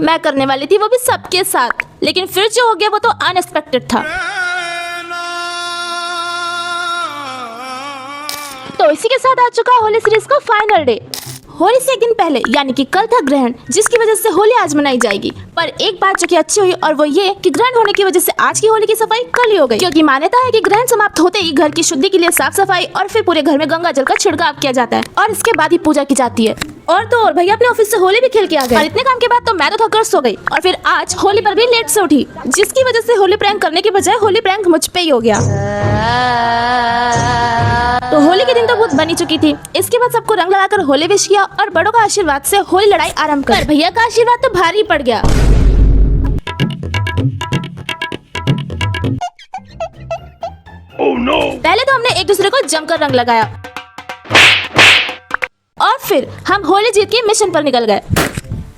मैं करने वाली थी, वो भी सबके साथ, लेकिन फिर जो हो गया वो तो अनएक्सपेक्टेड था। तो इसी के साथ आ चुका होली सीरीज का फाइनल डे। होली से एक दिन पहले यानी कि कल था ग्रहण, जिसकी वजह से होली आज मनाई जाएगी। पर एक बात जो कि अच्छी हुई और वो ये कि ग्रहण होने की वजह से आज की होली की सफाई कल ही हो गई, क्योंकि मान्यता है कि ग्रहण समाप्त होते ही घर की शुद्धि के लिए साफ सफाई और फिर पूरे घर में गंगा जल का छिड़काव किया जाता है और इसके बाद ही पूजा की जाती है। और तो और भैया अपने ऑफिस से होली भी खेल के आ गए और इतने काम के बाद तो मैं तो थक कर सो गई और फिर आज होली पर भी लेट से उठी, जिसकी वजह से होली प्रैंक करने की बजाय होली प्रैंक मुझ पे ही हो गया। तो होली के दिन तो बहुत बनी चुकी थी। इसके बाद सबको रंग लगाकर होली विश किया और बड़ों का आशीर्वाद से होली लड़ाई आरंभ कर भैया का आशीर्वाद तो भारी पड़ गया। Oh no! पहले तो हमने एक दूसरे को जमकर रंग लगाया और फिर हम होली जीत के मिशन पर निकल गए।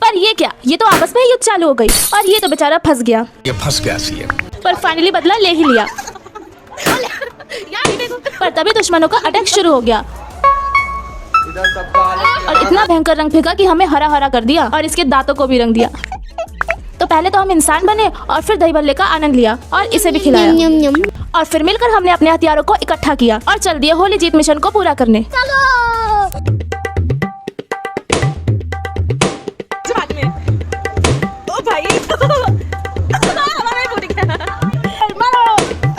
पर ये क्या, ये तो आपस में ही युद्ध चालू हो गई और ये तो बेचारा फंस गया। ये फंस गया सी पर फाइनली बदला ले ही लिया। पर तभी दुश्मनों का अटैक शुरू हो गया और इतना भयंकर रंग फेंका कि हमें हरा हरा कर दिया और इसके दांतों को भी रंग दिया। तो पहले तो हम इंसान बने और फिर दही भल्ले का आनंद लिया और इसे भी खिलाया और फिर मिलकर हमने अपने हथियारों को इकट्ठा किया और चल दिए होली जीत मिशन को पूरा करने।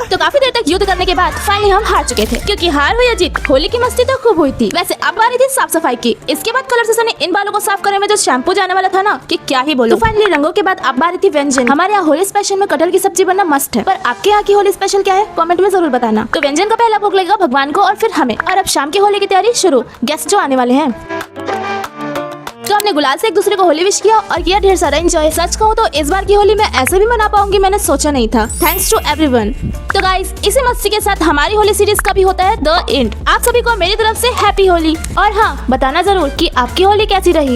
तो काफी देर तक युद्ध करने के बाद फाइनली हम हार चुके थे, क्योंकि हार हुई या जीत होली की मस्ती तो खूब हुई थी। वैसे अब आ रही थी साफ सफाई की। इसके बाद कलर से इन बालों को साफ करने में जो शैम्पू जाने वाला था ना कि क्या ही बोलूं। तो फाइनली रंगों के बाद अब आ रही थी व्यंजन। हमारे यहाँ होली स्पेशल में कटहल की सब्जी बनना मस्ट है, पर आपके यहाँ की होली स्पेशल क्या है कमेंट में जरूर बताना। तो व्यंजन का पहला भोग लगेगा भगवान को और फिर हमें। और अब शाम की होली की तैयारी शुरू। गेस्ट जो आने वाले हैं, तो हमने गुलाल से एक दूसरे को होली विश किया और किया ढेर सारा एंजॉय। सच कहूँ तो इस बार की होली मैं ऐसे भी मना पाऊंगी मैंने सोचा नहीं था। Thanks to everyone. तो गाइस इसी मस्ती के साथ हमारी होली सीरीज का भी होता है द एंड। आप सभी को मेरी तरफ से हैप्पी होली। और हाँ, बताना जरूर कि आपकी होली कैसी रही।